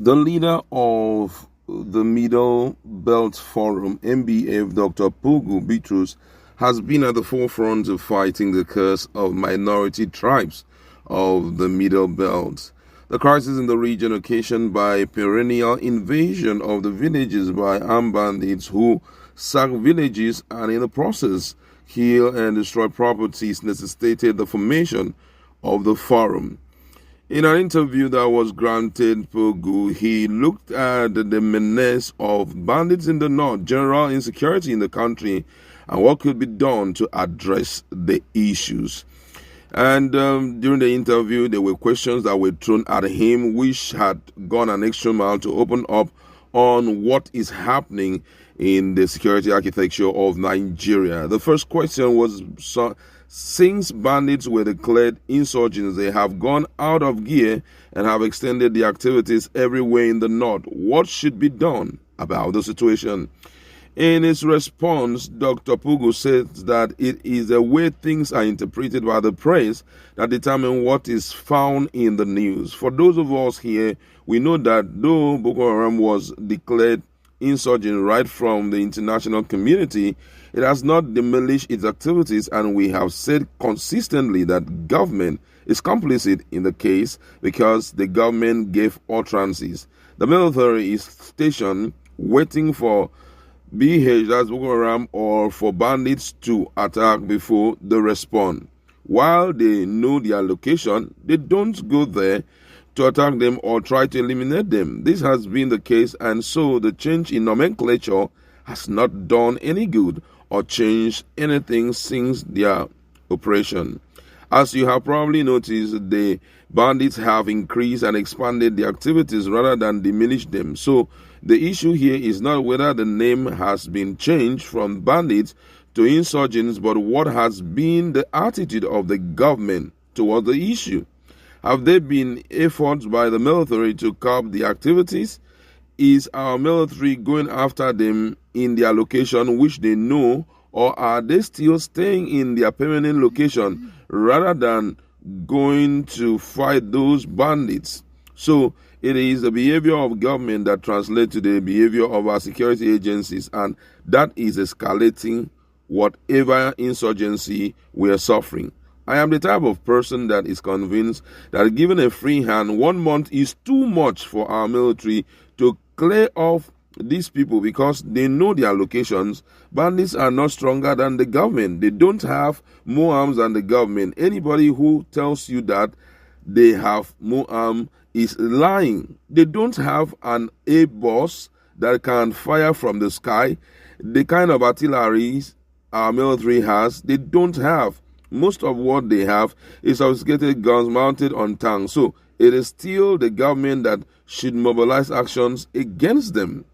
The leader of the Middle Belt Forum, MBF, Dr. Pugu Bitrus, has been at the forefront of fighting the curse of minority tribes of the Middle Belt. The crisis in the region occasioned by perennial invasion of the villages by armed bandits who sack villages and in the process kill and destroy properties necessitated the formation of the forum. In an interview that was granted Pogu, he looked at the menace of bandits in the north, general insecurity in the country, and what could be done to address the issues. And during the interview, there were questions that were thrown at him, which had gone an extra mile to open up on what is happening in the security architecture of Nigeria. The first question was, since bandits were declared insurgents, they have gone out of gear and have extended the activities everywhere in the north. What should be done about the situation? In his response, Dr. Pugu says that it is the way things are interpreted by the press that determine what is found in the news. For those of us here, we know that though Boko Haram was declared insurgent right from the international community, it has not diminished its activities, and we have said consistently that government is complicit in the case because the government gave utterances. The military is stationed waiting for BH, that's Boko Haram, or for bandits to attack before they respond. While they know their location, they don't go there to attack them or try to eliminate them. This has been the case, and so the change in nomenclature has not done any good or changed anything since their operation. As you have probably noticed, the bandits have increased and expanded their activities rather than diminished them. So the issue here is not whether the name has been changed from bandits to insurgents, but what has been the attitude of the government toward the issue. Have there been efforts by the military to curb the activities? Is our military going after them in their location which they know, or are they still staying in their permanent location rather than going to fight those bandits? So it is the behavior of government that translates to the behavior of our security agencies, and that is escalating whatever insurgency we are suffering. I am the type of person that is convinced that given a free hand, 1 month is too much for our military to clear off these people because they know their locations. Bandits are not stronger than the government. They don't have more arms than the government. Anybody who tells you that they have more arms is lying. They don't have an A-boss that can fire from the sky. The kind of artillery our military has, they don't have. Most of what they have is sophisticated guns mounted on tanks. So it is still the government that should mobilize actions against them.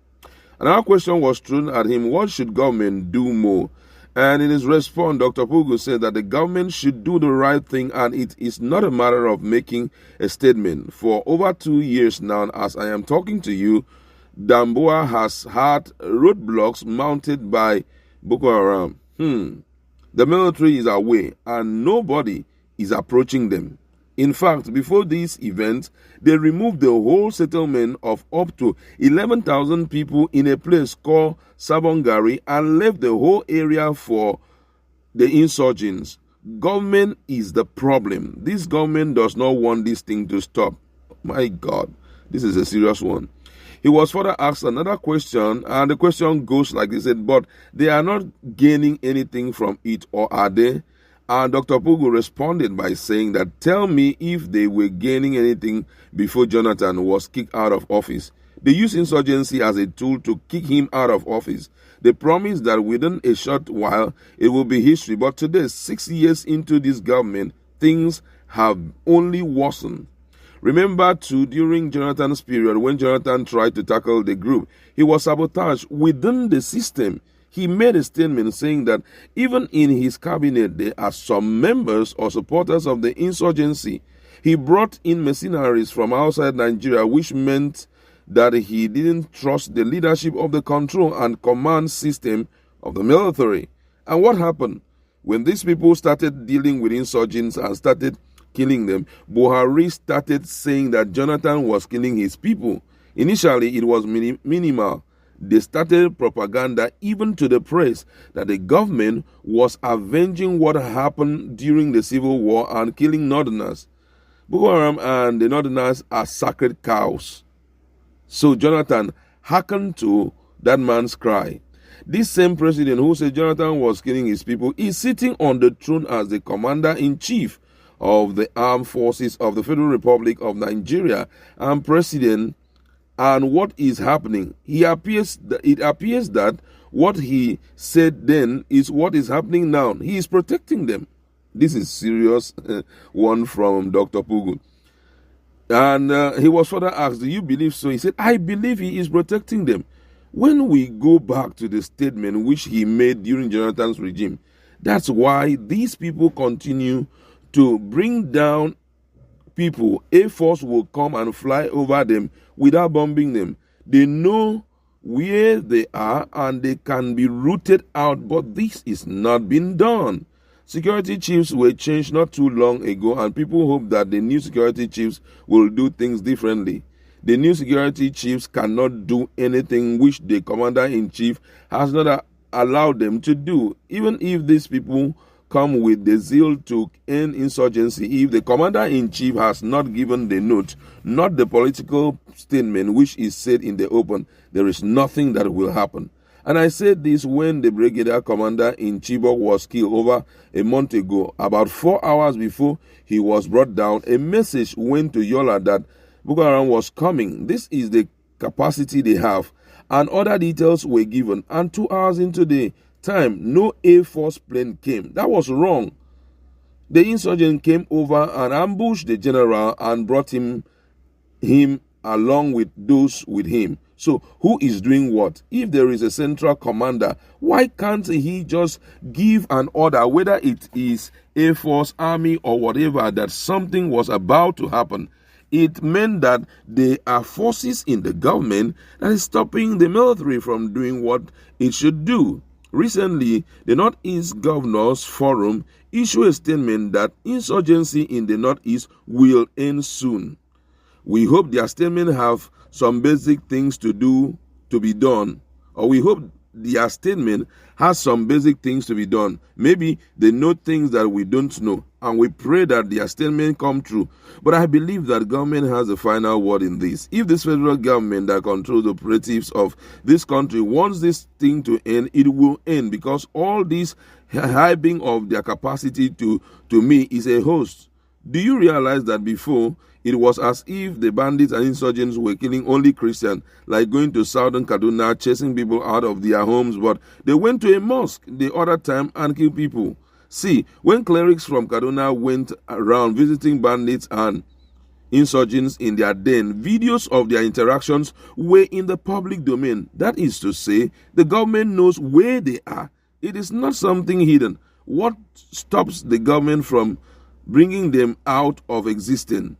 Another question was thrown at him: what should government do more? And in his response, Dr. Pugu said that the government should do the right thing, and it is not a matter of making a statement. For over 2 years now, as I am talking to you, Damboa has had roadblocks mounted by Boko Haram. The military is away and nobody is approaching them. In fact, before this event, they removed the whole settlement of up to 11,000 people in a place called Sabongari and left the whole area for the insurgents. Government is the problem. This government does not want this thing to stop. My God, this is a serious one. He was further asked another question, and the question goes like this: but they are not gaining anything from it, or are they? And Dr. Pugu responded by saying that, tell me if they were gaining anything before Jonathan was kicked out of office. They used insurgency as a tool to kick him out of office. They promised that within a short while it will be history. But today, 6 years into this government, things have only worsened. Remember too, during Jonathan's period, when Jonathan tried to tackle the group, he was sabotaged within the system. He made a statement saying that even in his cabinet, there are some members or supporters of the insurgency. He brought in mercenaries from outside Nigeria, which meant that he didn't trust the leadership of the control and command system of the military. And what happened? When these people started dealing with insurgents and started killing them, Buhari started saying that Jonathan was killing his people. Initially, it was minimal. They started propaganda even to the press that the government was avenging what happened during the Civil War and killing Northerners. Boko Haram and the Northerners are sacred cows. So Jonathan hearkened to that man's cry. This same president who said Jonathan was killing his people is sitting on the throne as the commander-in-chief of the armed forces of the Federal Republic of Nigeria and president. And what is happening? It appears that what he said then is what is happening now. He is protecting them. This is serious one from Dr. Pugu. And he was further asked, do you believe so? He said, I believe he is protecting them. When we go back to the statement which he made during Jonathan's regime, that's why these people continue to bring down people. Air Force will come and fly over them without bombing them. They know where they are and they can be rooted out, but this is not being done. Security chiefs were changed not too long ago, and people hope that the new security chiefs will do things differently. The new security chiefs cannot do anything which the commander-in-chief has not allowed them to do. Even if these people come with the zeal to end insurgency, if the commander-in-chief has not given the note, not the political statement which is said in the open, there is nothing that will happen. And I said this when the brigadier commander in Chibok was killed over a month ago. About 4 hours before he was brought down, a message went to Yola that Boko Haram was coming. This is the capacity they have. And other details were given. And 2 hours into the time, no Air Force plane came. That was wrong. The insurgent came over and ambushed the general and brought him along with those with him. So who is doing what? If there is a central commander, why can't he just give an order, whether it is Air Force, Army, or whatever, that something was about to happen? It meant that there are forces in the government that is stopping the military from doing what it should do. Recently, the Northeast Governors Forum issued a statement that insurgency in the Northeast will end soon. We hope their statement have some basic things to be done, or we hope their statement has some basic things to be done. Maybe they know things that we don't know, and we pray that their statement come true. But I believe that government has the final word in this. If this federal government that controls the operatives of this country wants this thing to end, it will end, because all this hyping of their capacity to me is a host. Do you realize that before, it was as if the bandits and insurgents were killing only Christians, like going to southern Kaduna, chasing people out of their homes, but they went to a mosque the other time and killed people. See, when clerics from Kaduna went around visiting bandits and insurgents in their den, videos of their interactions were in the public domain. That is to say, the government knows where they are. It is not something hidden. What stops the government from bringing them out of existence?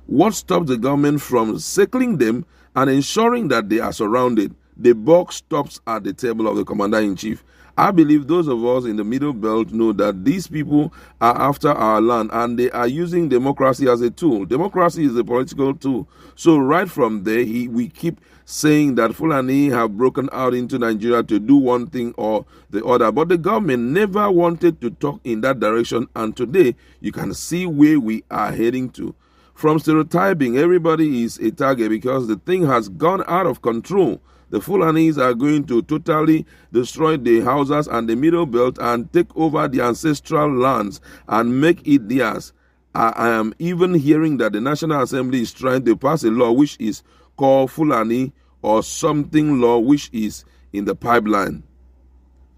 What stops the government from circling them and ensuring that they are surrounded? The buck stops at the table of the commander-in-chief. I believe those of us in the Middle Belt know that these people are after our land and they are using democracy as a tool. Democracy is a political tool. So right from there, we keep saying that Fulani have broken out into Nigeria to do one thing or the other. But the government never wanted to talk in that direction. And today, you can see where we are heading to. From stereotyping, everybody is a target because the thing has gone out of control. The Fulanis are going to totally destroy the houses and the Middle Belt and take over the ancestral lands and make it theirs. I am even hearing that the National Assembly is trying to pass a law which is called Fulani or something law which is in the pipeline.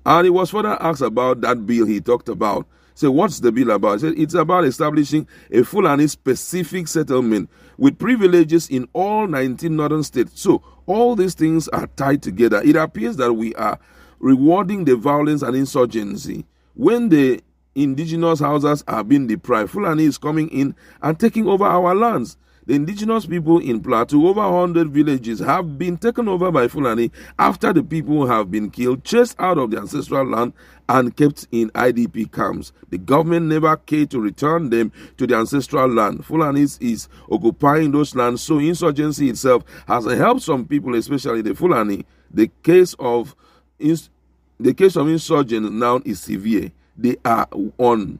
And he was further asked about that bill he talked about. So what's the bill about? He said it's about establishing a Fulani-specific settlement with privileges in all 19 northern states. So all these things are tied together. It appears that we are rewarding the violence and insurgency. When the indigenous houses are being deprived, Fulani is coming in and taking over our lands. The indigenous people in Plateau, over 100 villages, have been taken over by Fulani after the people have been killed, chased out of the ancestral land, and kept in IDP camps. The government never cared to return them to the ancestral land. Fulanis is occupying those lands, so insurgency itself has helped some people, especially the Fulani. The case of insurgents now is severe. They are on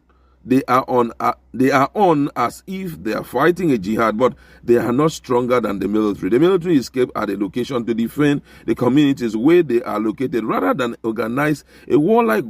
as if they are fighting a jihad, but they are not stronger than the military. The military is kept at a location to defend the communities where they are located, rather than organize a war like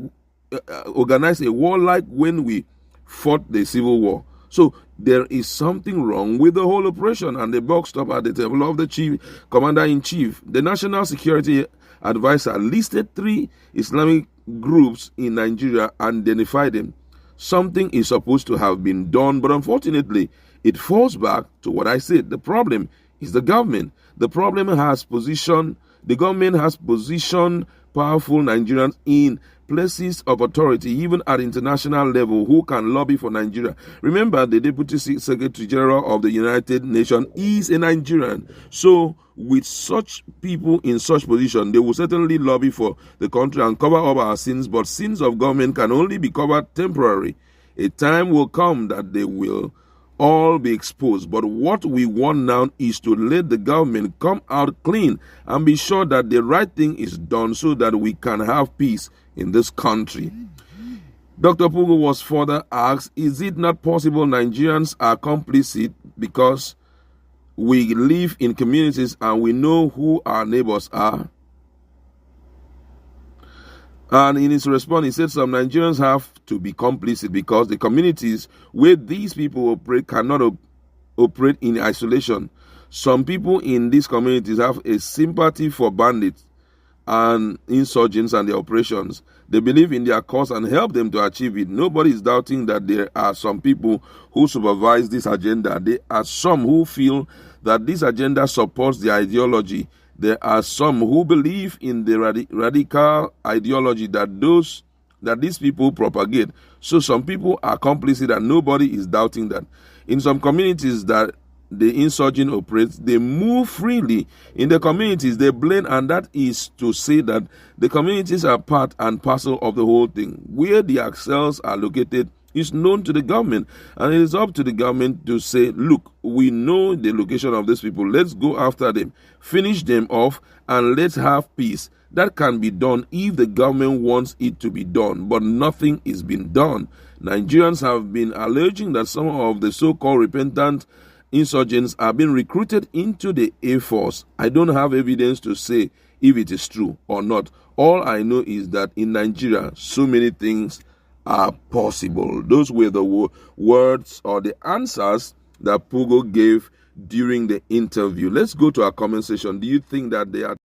when we fought the civil war. So there is something wrong with the whole operation, and the buck stopped at the table of the chief commander-in-chief. The National Security Advisor listed 3 Islamic groups in Nigeria and identified them. Something is supposed to have been done, but unfortunately, it falls back to what I said. The problem is the government. The government has positioned powerful Nigerians in places of authority, even at international level, who can lobby for Nigeria. Remember, the Deputy Secretary General of the United Nations is a Nigerian. So, with such people in such position, they will certainly lobby for the country and cover up our sins, but sins of government can only be covered temporarily. A time will come that they will all be exposed. But what we want now is to let the government come out clean and be sure that the right thing is done so that we can have peace in this country. Dr. Pugu was further asked, is it not possible Nigerians are complicit because we live in communities and we know who our neighbors are? And in his response, he said some Nigerians have to be complicit because the communities where these people operate cannot operate in isolation. Some people in these communities have a sympathy for bandits and insurgents and their operations. They believe in their cause and help them to achieve it. Nobody is doubting that there are some people who supervise this agenda. There are some who feel that this agenda supports the ideology. There are some who believe in the radical ideology that these people propagate. So some people are complicit and nobody is doubting that. In some communities that the insurgent operates, they move freely in the communities, they blend, and that is to say that the communities are part and parcel of the whole thing. Where the cells are located is known to the government, and it is up to the government to say, look, we know the location of these people, let's go after them, finish them off, and let's have peace. That can be done if the government wants it to be done, but nothing is being done. Nigerians have been alleging that some of the so-called repentant insurgents are being recruited into the Air Force. I don't have evidence to say if it is true or not. All I know is that in Nigeria, so many things are possible. Those were the words or the answers that Pugu gave during the interview. Let's go to our comment section. Do you think that they are